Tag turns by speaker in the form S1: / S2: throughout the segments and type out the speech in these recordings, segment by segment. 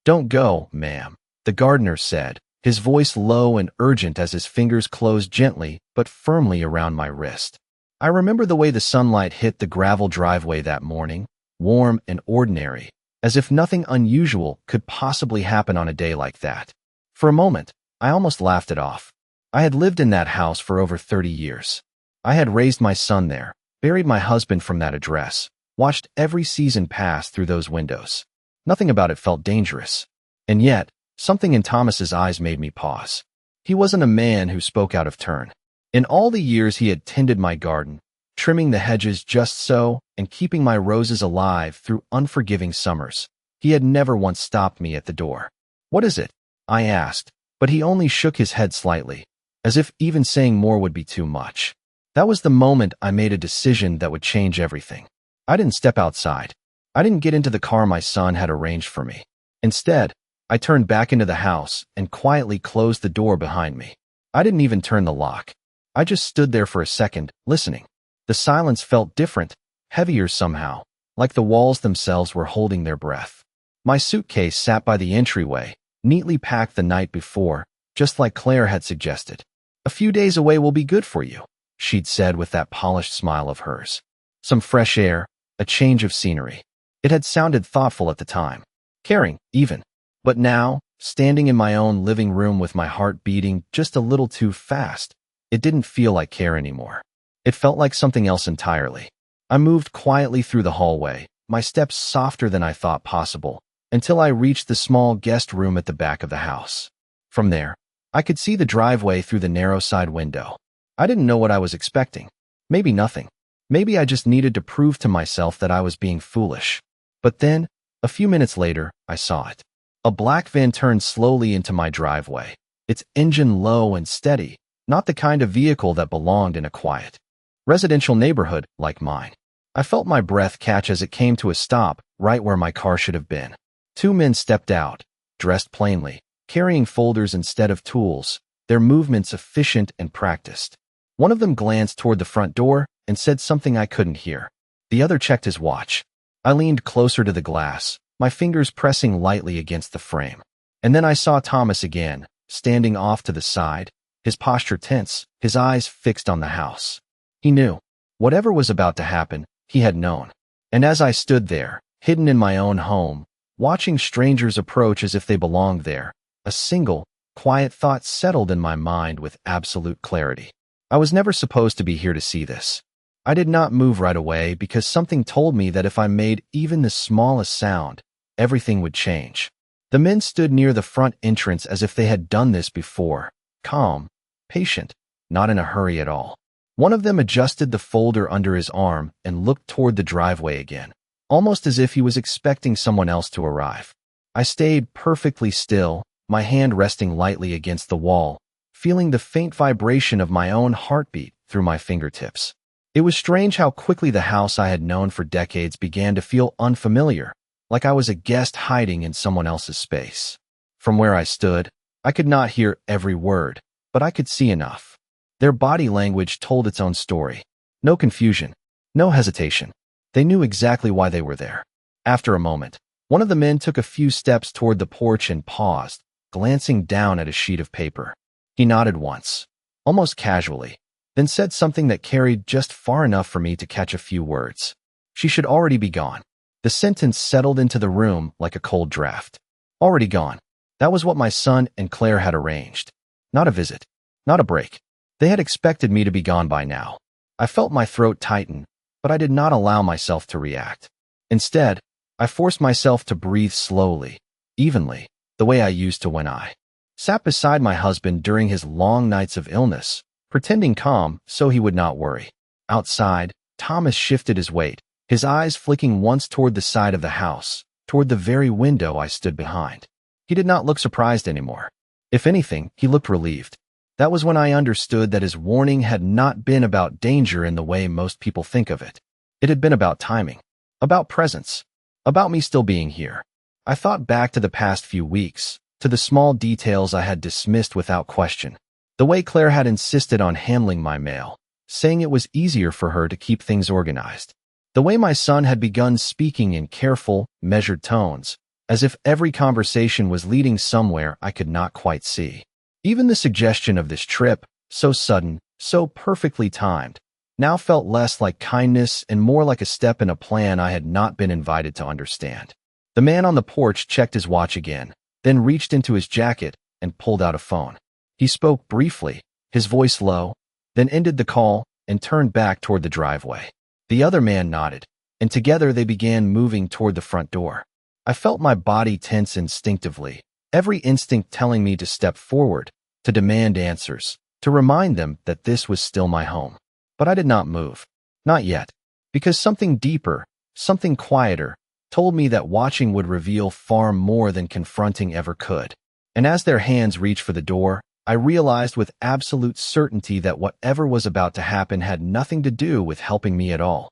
S1: "Don't go, ma'am," the gardener said, his voice low and urgent as his fingers closed gently but firmly around my wrist. I remember the way the sunlight hit the gravel driveway that morning, warm and ordinary, as if nothing unusual could possibly happen on a day like that. For a moment, I almost laughed it off. I had lived in that house for over 30 years. I had raised my son there, buried my husband from that address, watched every season pass through those windows. Nothing about it felt dangerous. And yet, something in Thomas's eyes made me pause. He wasn't a man who spoke out of turn. In all the years he had tended my garden, trimming the hedges just so and keeping my roses alive through unforgiving summers, he had never once stopped me at the door. "What is it?" I asked, but he only shook his head slightly, as if even saying more would be too much. That was the moment I made a decision that would change everything. I didn't step outside. I didn't get into the car my son had arranged for me. Instead, I turned back into the house and quietly closed the door behind me. I didn't even turn the lock. I just stood there for a second, listening. The silence felt different, heavier somehow, like the walls themselves were holding their breath. My suitcase sat by the entryway, neatly packed the night before, just like Claire had suggested. "A few days away will be good for you," she'd said with that polished smile of hers. Some fresh air, a change of scenery. It had sounded thoughtful at the time, caring, even. But now, standing in my own living room with my heart beating just a little too fast, it didn't feel like care anymore. It felt like something else entirely. I moved quietly through the hallway, my steps softer than I thought possible, until I reached the small guest room at the back of the house. From there, I could see the driveway through the narrow side window. I didn't know what I was expecting. Maybe nothing. Maybe I just needed to prove to myself that I was being foolish. But then, a few minutes later, I saw it. A black van turned slowly into my driveway, its engine low and steady, not the kind of vehicle that belonged in a quiet, residential neighborhood like mine. I felt my breath catch as it came to a stop right where my car should have been. Two men stepped out, dressed plainly, carrying folders instead of tools, their movements efficient and practiced. One of them glanced toward the front door and said something I couldn't hear. The other checked his watch. I leaned closer to the glass, my fingers pressing lightly against the frame. And then I saw Thomas again, standing off to the side, his posture tense, his eyes fixed on the house. He knew. Whatever was about to happen, he had known. And as I stood there, hidden in my own home, watching strangers approach as if they belonged there, a single, quiet thought settled in my mind with absolute clarity. I was never supposed to be here to see this. I did not move right away because something told me that if I made even the smallest sound, everything would change. The men stood near the front entrance as if they had done this before, calm, patient, not in a hurry at all. One of them adjusted the folder under his arm and looked toward the driveway again, almost as if he was expecting someone else to arrive. I stayed perfectly still, my hand resting lightly against the wall, feeling the faint vibration of my own heartbeat through my fingertips. It was strange how quickly the house I had known for decades began to feel unfamiliar, like I was a guest hiding in someone else's space. From where I stood, I could not hear every word, but I could see enough. Their body language told its own story. No confusion, no hesitation. They knew exactly why they were there. After a moment, one of the men took a few steps toward the porch and paused, glancing down at a sheet of paper. He nodded once, almost casually, then said something that carried just far enough for me to catch a few words. She should already be gone. The sentence settled into the room like a cold draft. Already gone. That was what my son and Claire had arranged. Not a visit. Not a break. They had expected me to be gone by now. I felt my throat tighten, but I did not allow myself to react. Instead, I forced myself to breathe slowly, evenly, the way I used to when I sat beside my husband during his long nights of illness, pretending calm so he would not worry. Outside, Thomas shifted his weight, his eyes flicking once toward the side of the house, toward the very window I stood behind. He did not look surprised anymore. If anything, he looked relieved. That was when I understood that his warning had not been about danger in the way most people think of it. It had been about timing, about presence, about me still being here. I thought back to the past few weeks, to the small details I had dismissed without question. The way Claire had insisted on handling my mail, saying it was easier for her to keep things organized. The way my son had begun speaking in careful, measured tones, as if every conversation was leading somewhere I could not quite see. Even the suggestion of this trip, so sudden, so perfectly timed, now felt less like kindness and more like a step in a plan I had not been invited to understand. The man on the porch checked his watch again, then reached into his jacket and pulled out a phone. He spoke briefly, his voice low, then ended the call and turned back toward the driveway. The other man nodded, and together they began moving toward the front door. I felt my body tense instinctively, every instinct telling me to step forward, to demand answers, to remind them that this was still my home. But I did not move. Not yet. Because something deeper, something quieter, told me that watching would reveal far more than confronting ever could. And as their hands reached for the door, I realized with absolute certainty that whatever was about to happen had nothing to do with helping me at all.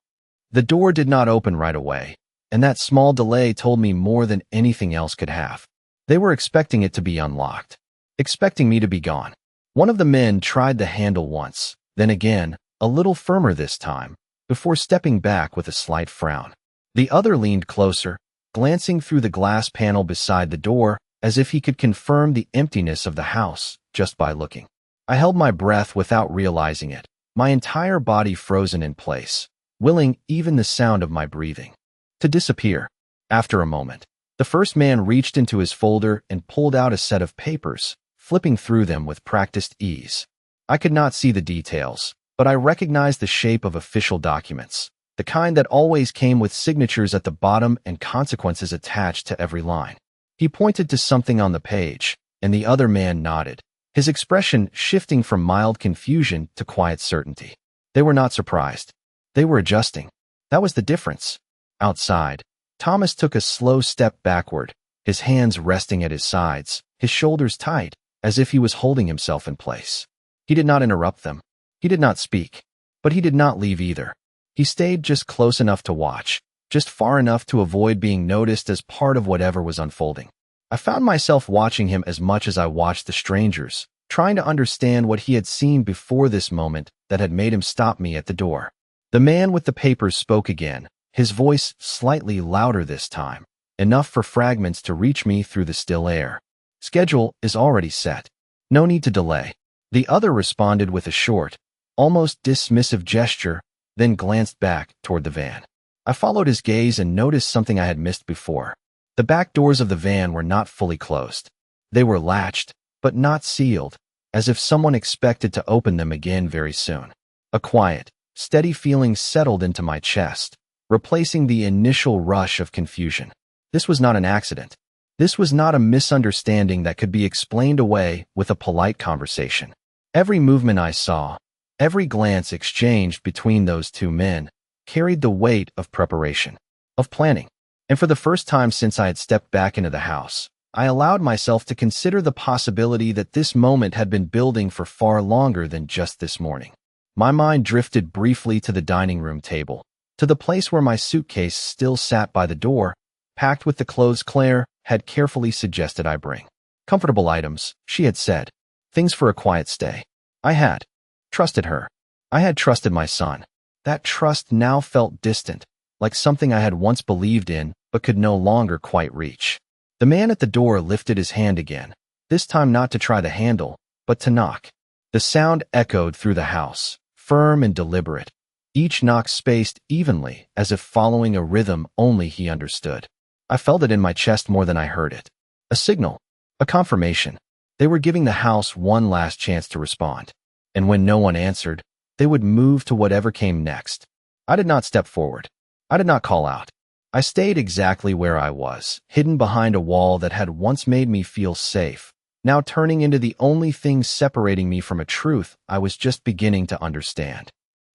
S1: The door did not open right away, and that small delay told me more than anything else could have. They were expecting it to be unlocked, expecting me to be gone. One of the men tried the handle once, then again, a little firmer this time, before stepping back with a slight frown. The other leaned closer, glancing through the glass panel beside the door, as if he could confirm the emptiness of the house just by looking. I held my breath without realizing it, my entire body frozen in place, willing even the sound of my breathing to disappear. After a moment, the first man reached into his folder and pulled out a set of papers, flipping through them with practiced ease. I could not see the details, but I recognized the shape of official documents, the kind that always came with signatures at the bottom and consequences attached to every line. He pointed to something on the page, and the other man nodded, his expression shifting from mild confusion to quiet certainty. They were not surprised. They were adjusting. That was the difference. Outside, Thomas took a slow step backward, his hands resting at his sides, his shoulders tight, as if he was holding himself in place. He did not interrupt them. He did not speak, but he did not leave either. He stayed just close enough to watch, just far enough to avoid being noticed as part of whatever was unfolding. I found myself watching him as much as I watched the strangers, trying to understand what he had seen before this moment that had made him stop me at the door. The man with the papers spoke again, his voice slightly louder this time, enough for fragments to reach me through the still air. Schedule is already set. No need to delay. The other responded with a short, almost dismissive gesture, then glanced back toward the van. I followed his gaze and noticed something I had missed before. The back doors of the van were not fully closed. They were latched, but not sealed, as if someone expected to open them again very soon. A quiet, steady feeling settled into my chest, replacing the initial rush of confusion. This was not an accident. This was not a misunderstanding that could be explained away with a polite conversation. Every movement I saw, every glance exchanged between those two men, carried the weight of preparation, of planning. And for the first time since I had stepped back into the house, I allowed myself to consider the possibility that this moment had been building for far longer than just this morning. My mind drifted briefly to the dining room table, to the place where my suitcase still sat by the door, packed with the clothes Claire had carefully suggested I bring. Comfortable items, she had said. Things for a quiet stay. I had trusted her. I had trusted my son. That trust now felt distant, like something I had once believed in but could no longer quite reach. The man at the door lifted his hand again, this time not to try the handle, but to knock. The sound echoed through the house, firm and deliberate, each knock spaced evenly as if following a rhythm only he understood. I felt it in my chest more than I heard it. A signal, a confirmation. They were giving the house one last chance to respond. And when no one answered, they would move to whatever came next. I did not step forward. I did not call out. I stayed exactly where I was, hidden behind a wall that had once made me feel safe, now turning into the only thing separating me from a truth I was just beginning to understand.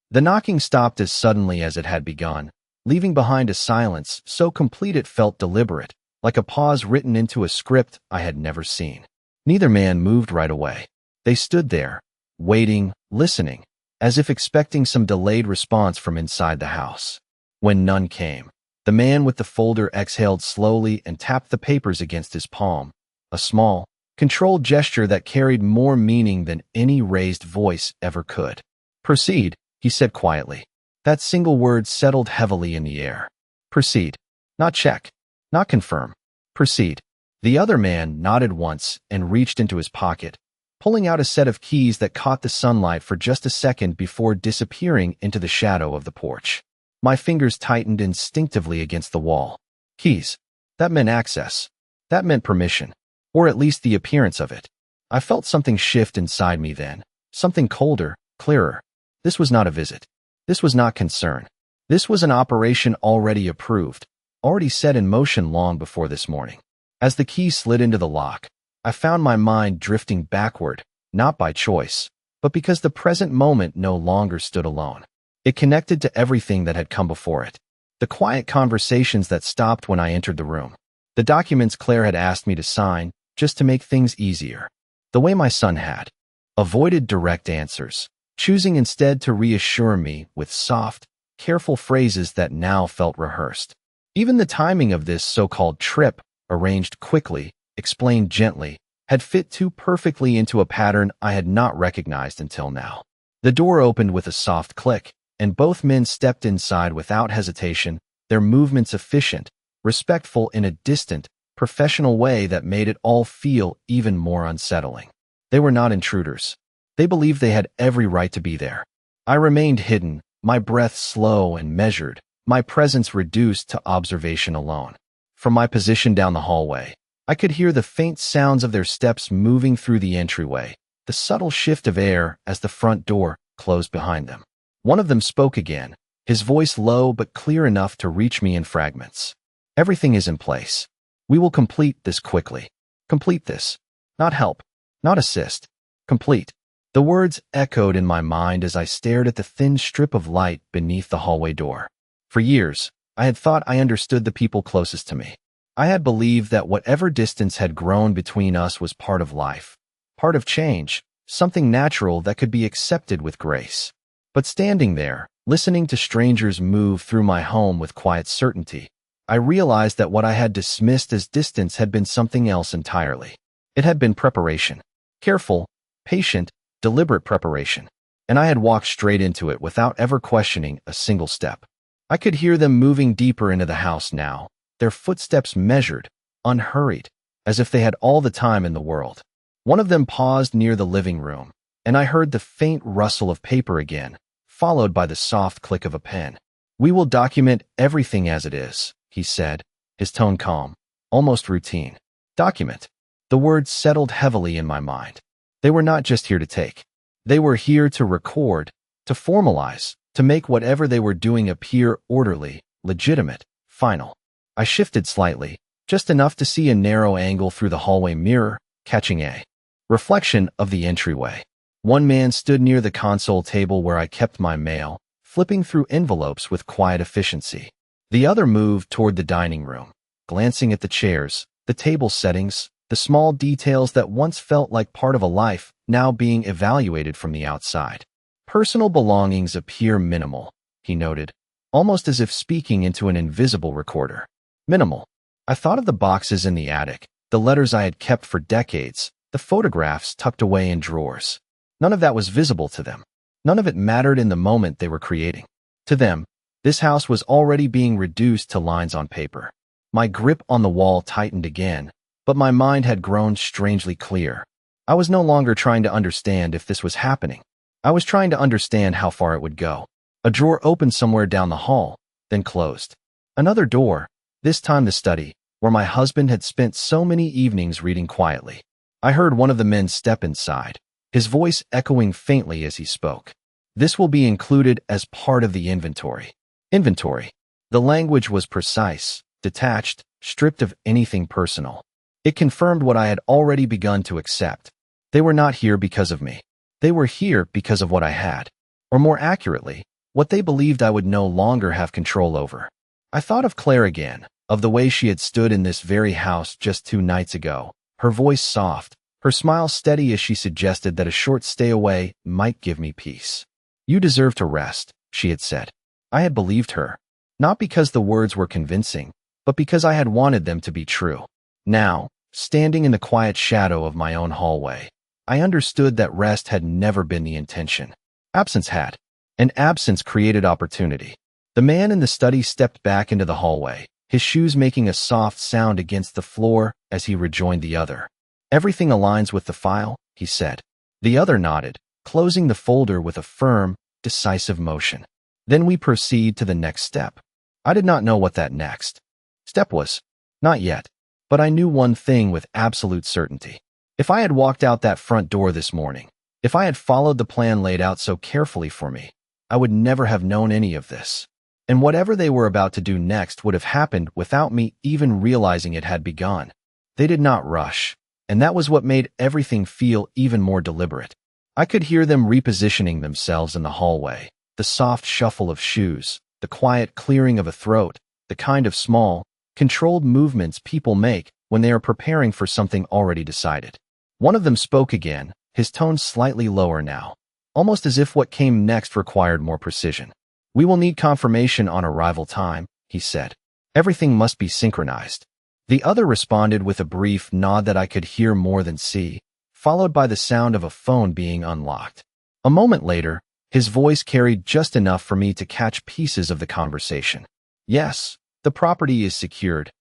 S1: The knocking stopped as suddenly as it had begun, leaving behind a silence so complete it felt deliberate, like a pause written into a script I had never seen. Neither man moved right away. They stood there, waiting, listening, as if expecting some delayed response from inside the house. When none came, the man with the folder exhaled slowly and tapped the papers against his palm, a small, controlled gesture that carried more meaning than any raised voice ever could. "Proceed," he said quietly. That single word settled heavily in the air. Proceed. Not check. Not confirm. Proceed. The other man nodded once and reached into his pocket, pulling out a set of keys that caught the sunlight for just a second before disappearing into the shadow of the porch. My fingers tightened instinctively against the wall. Keys. That meant access. That meant permission. Or at least the appearance of it. I felt something shift inside me then. Something colder, clearer. This was not a visit. This was not concern. This was an operation already approved, already set in motion long before this morning. As the key slid into the lock, I found my mind drifting backward, not by choice, but because the present moment no longer stood alone. It connected to everything that had come before it. The quiet conversations that stopped when I entered the room. The documents Claire had asked me to sign, just to make things easier. The way my son had avoided direct answers, choosing instead to reassure me with soft, careful phrases that now felt rehearsed. Even the timing of this so-called trip, arranged quickly, explained gently, had fit too perfectly into a pattern I had not recognized until now. The door opened with a soft click, and both men stepped inside without hesitation, their movements efficient, respectful in a distant, professional way that made it all feel even more unsettling. They were not intruders. They believed they had every right to be there. I remained hidden, my breath slow and measured, my presence reduced to observation alone. From my position down the hallway, I could hear the faint sounds of their steps moving through the entryway, the subtle shift of air as the front door closed behind them. One of them spoke again, his voice low but clear enough to reach me in fragments. Everything is in place. We will complete this quickly. Complete this. Not help. Not assist. Complete. The words echoed in my mind as I stared at the thin strip of light beneath the hallway door. For years, I had thought I understood the people closest to me. I had believed that whatever distance had grown between us was part of life, part of change, something natural that could be accepted with grace. But standing there, listening to strangers move through my home with quiet certainty, I realized that what I had dismissed as distance had been something else entirely. It had been preparation. Careful, patient, deliberate preparation. And I had walked straight into it without ever questioning a single step. I could hear them moving deeper into the house now, their footsteps measured, unhurried, as if they had all the time in the world. One of them paused near the living room, and I heard the faint rustle of paper again, followed by the soft click of a pen. "We will document everything as it is," he said, his tone calm, almost routine. Document. The words settled heavily in my mind. They were not just here to take. They were here to record, to formalize, to make whatever they were doing appear orderly, legitimate, final. I shifted slightly, just enough to see a narrow angle through the hallway mirror, catching a reflection of the entryway. One man stood near the console table where I kept my mail, flipping through envelopes with quiet efficiency. The other moved toward the dining room, glancing at the chairs, the table settings, the small details that once felt like part of a life, now being evaluated from the outside. "Personal belongings appear minimal," he noted, almost as if speaking into an invisible recorder. Minimal. I thought of the boxes in the attic, the letters I had kept for decades, the photographs tucked away in drawers. None of that was visible to them. None of it mattered in the moment they were creating. To them, this house was already being reduced to lines on paper. My grip on the wall tightened again, but my mind had grown strangely clear. I was no longer trying to understand if this was happening. I was trying to understand how far it would go. A drawer opened somewhere down the hall, then closed. Another door, this time the study, where my husband had spent so many evenings reading quietly. I heard one of the men step inside, his voice echoing faintly as he spoke. "This will be included as part of the inventory." Inventory. The language was precise, detached, stripped of anything personal. It confirmed what I had already begun to accept. They were not here because of me. They were here because of what I had. Or more accurately, what they believed I would no longer have control over. I thought of Claire again, of the way she had stood in this very house just 2 nights ago, her voice soft, her smile steady as she suggested that a short stay away might give me peace. "You deserve to rest," she had said. I had believed her, not because the words were convincing, but because I had wanted them to be true. Now, standing in the quiet shadow of my own hallway, I understood that rest had never been the intention. Absence had. And absence created opportunity. The man in the study stepped back into the hallway, his shoes making a soft sound against the floor as he rejoined the other. "Everything aligns with the file," he said. The other nodded, closing the folder with a firm, decisive motion. Then we proceed to the next step. I did not know what that next step was. Not yet. But I knew one thing with absolute certainty. If I had walked out that front door this morning, if I had followed the plan laid out so carefully for me, I would never have known any of this. And whatever they were about to do next would have happened without me even realizing it had begun. They did not rush, and that was what made everything feel even more deliberate. I could hear them repositioning themselves in the hallway, the soft shuffle of shoes, the quiet clearing of a throat, the kind of small, controlled movements people make when they are preparing for something already decided. One of them spoke again, his tone slightly lower now, almost as if what came next required more precision. "We will need confirmation on arrival time," he said. "Everything must be synchronized." The other responded with a brief nod that I could hear more than see, followed by the sound of a phone being unlocked. A moment later, his voice carried just enough for me to catch pieces of the conversation. "Yes, the property is secured.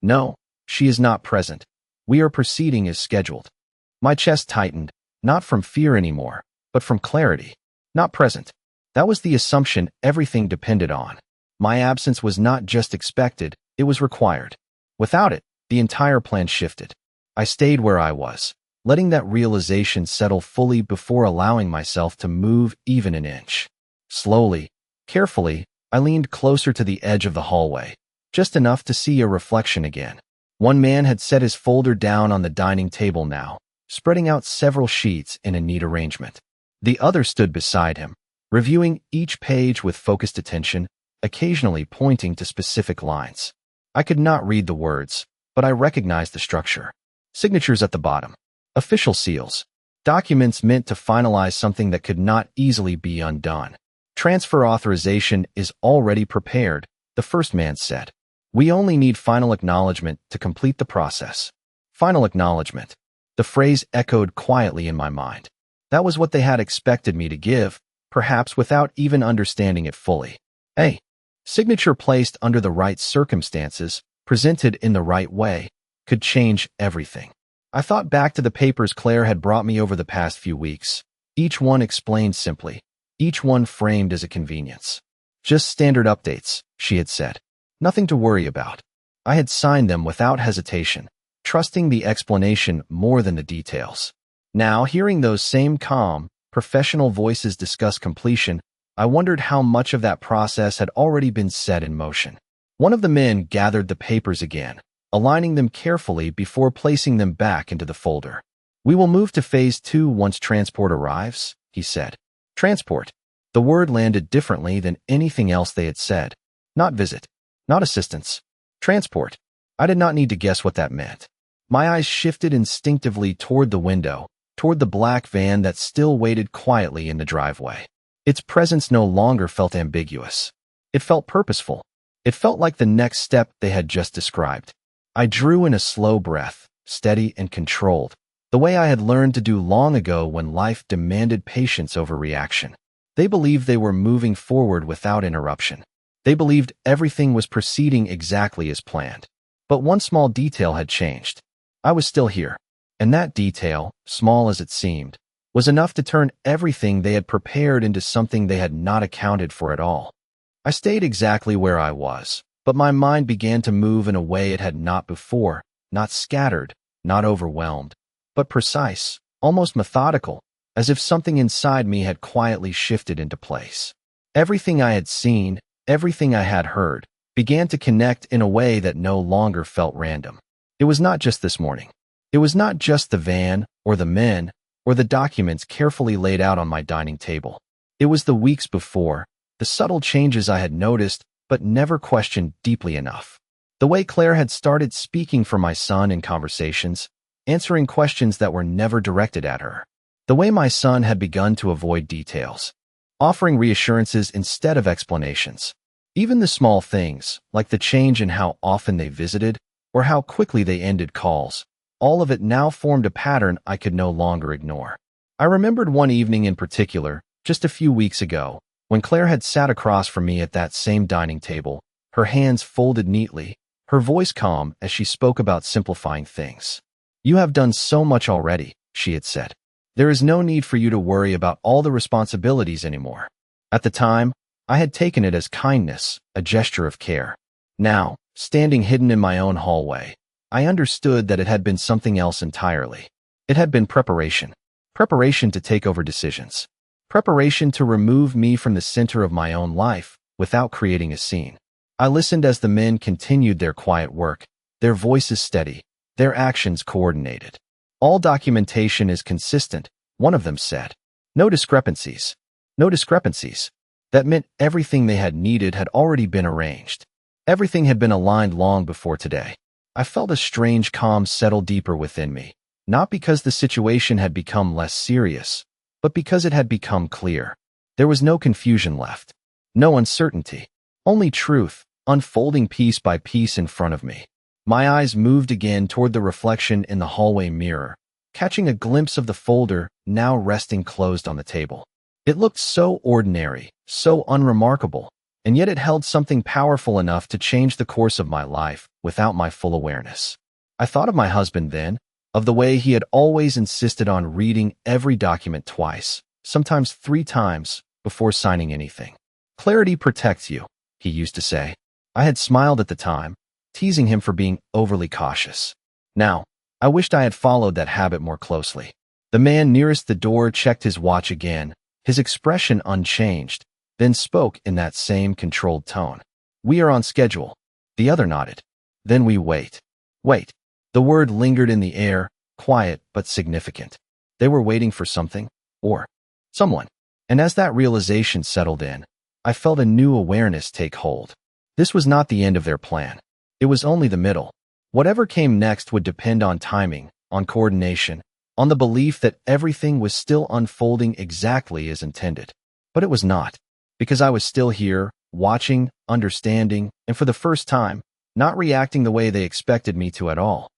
S1: No, she is not present. We are proceeding as scheduled." My chest tightened, not from fear anymore, but from clarity. Not present. That was the assumption everything depended on. My absence was not just expected, it was required. Without it, the entire plan shifted. I stayed where I was, letting that realization settle fully before allowing myself to move even an inch. Slowly, carefully, I leaned closer to the edge of the hallway, just enough to see a reflection again. One man had set his folder down on the dining table now, spreading out several sheets in a neat arrangement. The other stood beside him, reviewing each page with focused attention, occasionally pointing to specific lines. I could not read the words, but I recognized the structure. Signatures at the bottom. Official seals. Documents meant to finalize something that could not easily be undone. "Transfer authorization is already prepared," the first man said. "We only need final acknowledgement to complete the process." Final acknowledgement. The phrase echoed quietly in my mind. That was what they had expected me to give, perhaps without even understanding it fully. A signature placed under the right circumstances, presented in the right way, could change everything. I thought back to the papers Claire had brought me over the past few weeks. Each one explained simply, each one framed as a convenience. "Just standard updates," she had said. "Nothing to worry about." I had signed them without hesitation, trusting the explanation more than the details. Now, hearing those same calm, professional voices discuss completion, I wondered how much of that process had already been set in motion. One of the men gathered the papers again, aligning them carefully before placing them back into the folder. "We will move to phase 2 once transport arrives," he said. Transport. The word landed differently than anything else they had said. Not visit. Not assistance. Transport. I did not need to guess what that meant. My eyes shifted instinctively toward the window, toward the black van that still waited quietly in the driveway. Its presence no longer felt ambiguous. It felt purposeful. It felt like the next step they had just described. I drew in a slow breath, steady and controlled, the way I had learned to do long ago when life demanded patience over reaction. They believed they were moving forward without interruption. They believed everything was proceeding exactly as planned. But one small detail had changed. I was still here. And that detail, small as it seemed, was enough to turn everything they had prepared into something they had not accounted for at all. I stayed exactly where I was, but my mind began to move in a way it had not before, not scattered, not overwhelmed, but precise, almost methodical, as if something inside me had quietly shifted into place. Everything I had seen, everything I had heard, began to connect in a way that no longer felt random. It was not just this morning. It was not just the van, or the men, or the documents carefully laid out on my dining table. It was the weeks before, the subtle changes I had noticed but never questioned deeply enough. The way Claire had started speaking for my son in conversations, answering questions that were never directed at her. The way my son had begun to avoid details, offering reassurances instead of explanations. Even the small things, like the change in how often they visited, or how quickly they ended calls, all of it now formed a pattern I could no longer ignore. I remembered one evening in particular, just a few weeks ago, when Claire had sat across from me at that same dining table, her hands folded neatly, her voice calm as she spoke about simplifying things. "You have done so much already," she had said. "There is no need for you to worry about all the responsibilities anymore." At the time, I had taken it as kindness, a gesture of care. Now, standing hidden in my own hallway, I understood that it had been something else entirely. It had been preparation. Preparation to take over decisions. Preparation to remove me from the center of my own life without creating a scene. I listened as the men continued their quiet work, their voices steady, their actions coordinated. "All documentation is consistent," one of them said. "No discrepancies. No discrepancies." That meant everything they had needed had already been arranged. Everything had been aligned long before today. I felt a strange calm settle deeper within me, not because the situation had become less serious, but because it had become clear. There was no confusion left, no uncertainty, only truth, unfolding piece by piece in front of me. My eyes moved again toward the reflection in the hallway mirror, catching a glimpse of the folder now resting closed on the table. It looked so ordinary, so unremarkable, and yet it held something powerful enough to change the course of my life without my full awareness. I thought of my husband then, of the way he had always insisted on reading every document twice, sometimes 3 times, before signing anything. "Clarity protects you," he used to say. I had smiled at the time, teasing him for being overly cautious. Now, I wished I had followed that habit more closely. The man nearest the door checked his watch again, his expression unchanged, then spoke in that same controlled tone. "We are on schedule." The other nodded. "Then we wait." Wait. The word lingered in the air, quiet but significant. They were waiting for something, or someone. And as that realization settled in, I felt a new awareness take hold. This was not the end of their plan. It was only the middle. Whatever came next would depend on timing, on coordination, on the belief that everything was still unfolding exactly as intended. But it was not, because I was still here, watching, understanding, and for the first time, not reacting the way they expected me to at all.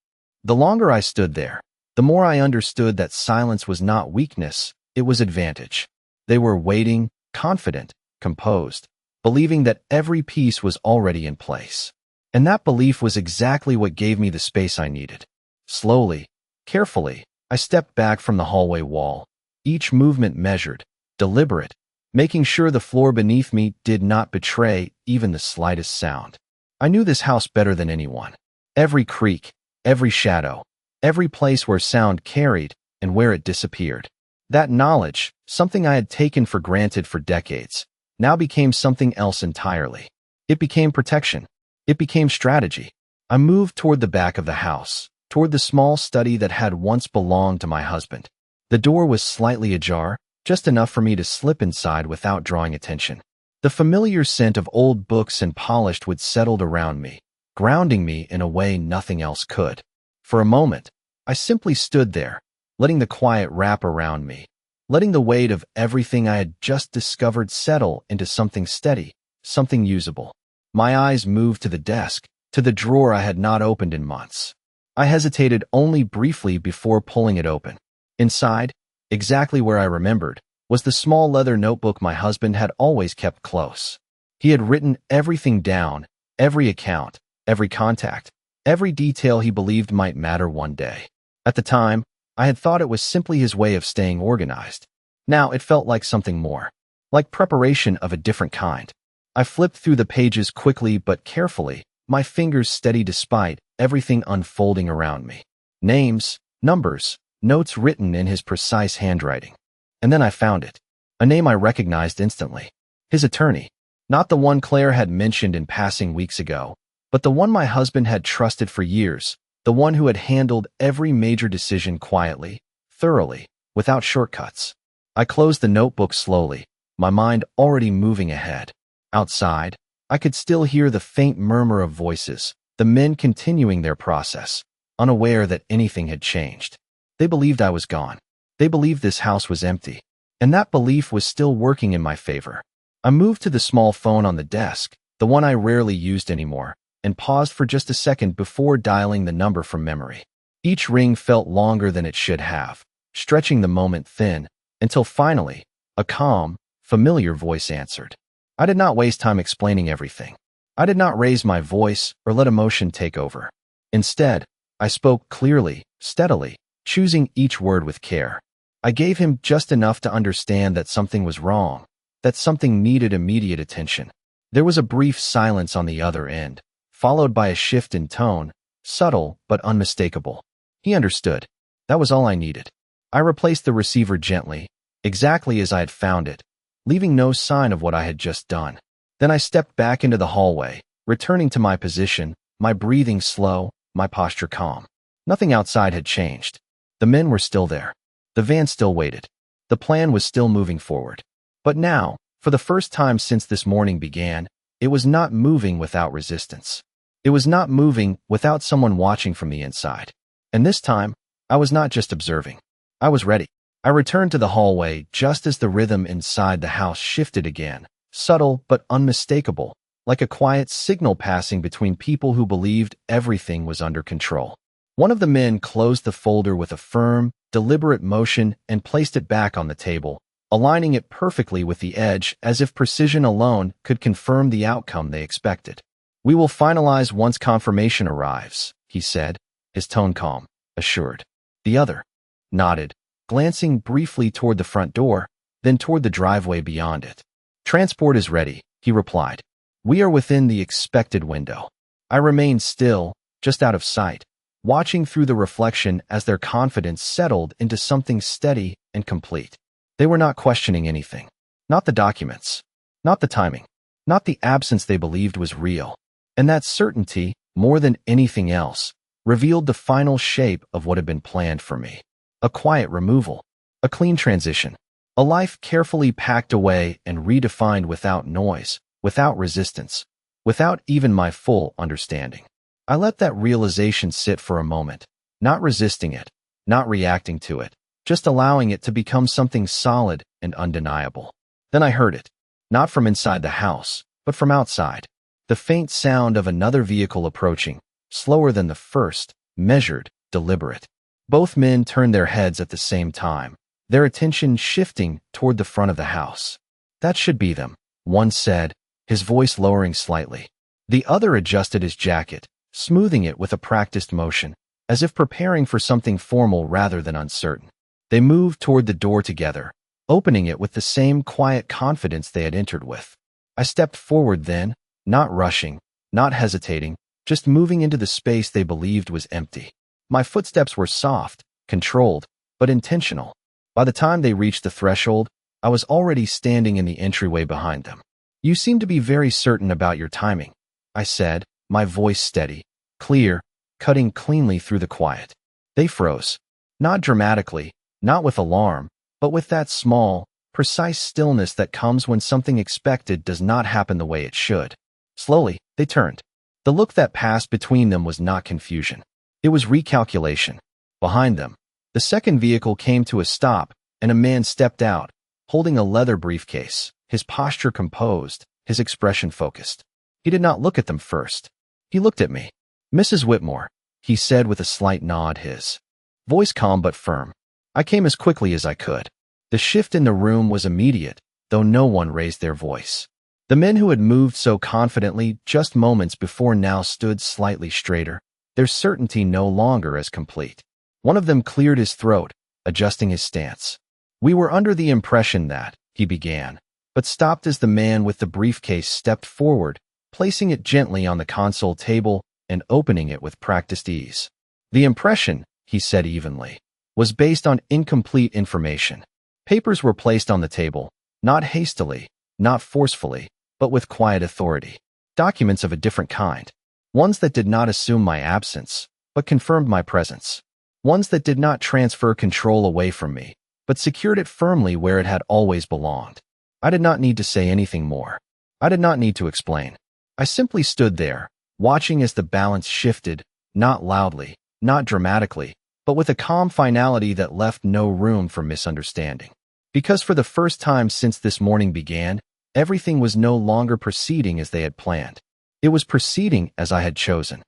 S1: The longer I stood there, the more I understood that silence was not weakness, it was advantage. They were waiting, confident, composed, believing that every piece was already in place. And that belief was exactly what gave me the space I needed. Slowly, carefully, I stepped back from the hallway wall, each movement measured, deliberate, making sure the floor beneath me did not betray even the slightest sound. I knew this house better than anyone. Every creak, every shadow, every place where sound carried and where it disappeared. That knowledge, something I had taken for granted for decades, now became something else entirely. It became protection. It became strategy. I moved toward the back of the house, toward the small study that had once belonged to my husband. The door was slightly ajar, just enough for me to slip inside without drawing attention. The familiar scent of old books and polished wood settled around me, grounding me in a way nothing else could. For a moment, I simply stood there, letting the quiet wrap around me, letting the weight of everything I had just discovered settle into something steady, something usable. My eyes moved to the desk, to the drawer I had not opened in months. I hesitated only briefly before pulling it open. Inside, exactly where I remembered, was the small leather notebook my husband had always kept close. He had written everything down, every account, every contact, every detail he believed might matter one day. At the time, I had thought it was simply his way of staying organized. Now it felt like something more, like preparation of a different kind. I flipped through the pages quickly but carefully, my fingers steady despite everything unfolding around me. Names, numbers, notes written in his precise handwriting. And then I found it. A name I recognized instantly. His attorney. Not the one Claire had mentioned in passing weeks ago, but the one my husband had trusted for years, the one who had handled every major decision quietly, thoroughly, without shortcuts. I closed the notebook slowly, my mind already moving ahead. Outside, I could still hear the faint murmur of voices, the men continuing their process, unaware that anything had changed. They believed I was gone. They believed this house was empty. And that belief was still working in my favor. I moved to the small phone on the desk, the one I rarely used anymore, and paused for just a second before dialing the number from memory. Each ring felt longer than it should have, stretching the moment thin, until finally, a calm, familiar voice answered. I did not waste time explaining everything. I did not raise my voice or let emotion take over. Instead, I spoke clearly, steadily, choosing each word with care. I gave him just enough to understand that something was wrong, that something needed immediate attention. There was a brief silence on the other end, followed by a shift in tone, subtle but unmistakable. He understood. That was all I needed. I replaced the receiver gently, exactly as I had found it, leaving no sign of what I had just done. Then I stepped back into the hallway, returning to my position, my breathing slow, my posture calm. Nothing outside had changed. The men were still there. The van still waited. The plan was still moving forward. But now, for the first time since this morning began, it was not moving without resistance. It was not moving without someone watching from the inside. And this time, I was not just observing. I was ready. I returned to the hallway just as the rhythm inside the house shifted again, subtle but unmistakable, like a quiet signal passing between people who believed everything was under control. One of the men closed the folder with a firm, deliberate motion and placed it back on the table, aligning it perfectly with the edge as if precision alone could confirm the outcome they expected. "We will finalize once confirmation arrives," he said, his tone calm, assured. The other nodded, glancing briefly toward the front door, then toward the driveway beyond it. "Transport is ready," he replied. "We are within the expected window." I remained still, just out of sight, watching through the reflection as their confidence settled into something steady and complete. They were not questioning anything. Not the documents. Not the timing. Not the absence they believed was real. And that certainty, more than anything else, revealed the final shape of what had been planned for me. A quiet removal. A clean transition. A life carefully packed away and redefined without noise, without resistance, without even my full understanding. I let that realization sit for a moment, not resisting it, not reacting to it, just allowing it to become something solid and undeniable. Then I heard it, not from inside the house, but from outside. The faint sound of another vehicle approaching, slower than the first, measured, deliberate. Both men turned their heads at the same time, their attention shifting toward the front of the house. "That should be them," one said, his voice lowering slightly. The other adjusted his jacket, smoothing it with a practiced motion, as if preparing for something formal rather than uncertain. They moved toward the door together, opening it with the same quiet confidence they had entered with. I stepped forward then, not rushing, not hesitating, just moving into the space they believed was empty. My footsteps were soft, controlled, but intentional. By the time they reached the threshold, I was already standing in the entryway behind them. "You seem to be very certain about your timing," I said, my voice steady, clear, cutting cleanly through the quiet. They froze. Not dramatically, not with alarm, but with that small, precise stillness that comes when something expected does not happen the way it should. Slowly, they turned. The look that passed between them was not confusion. It was recalculation. Behind them, the second vehicle came to a stop, and a man stepped out, holding a leather briefcase, his posture composed, his expression focused. He did not look at them first. He looked at me. "Mrs. Whitmore," he said with a slight nod, his voice calm but firm. I came as quickly as I could. The shift in the room was immediate, though no one raised their voice. The men who had moved so confidently just moments before now stood slightly straighter, their certainty no longer as complete. One of them cleared his throat, adjusting his stance. "We were under the impression that," he began, but stopped as the man with the briefcase stepped forward, placing it gently on the console table and opening it with practiced ease. "The impression," he said evenly, "was based on incomplete information. Papers were placed on the table, not hastily, not forcefully, but with quiet authority. Documents of a different kind. Ones that did not assume my absence, but confirmed my presence. Ones that did not transfer control away from me, but secured it firmly where it had always belonged. I did not need to say anything more. I did not need to explain. I simply stood there, watching as the balance shifted, not loudly, not dramatically, but with a calm finality that left no room for misunderstanding. Because for the first time since this morning began, everything was no longer proceeding as they had planned. It was proceeding as I had chosen.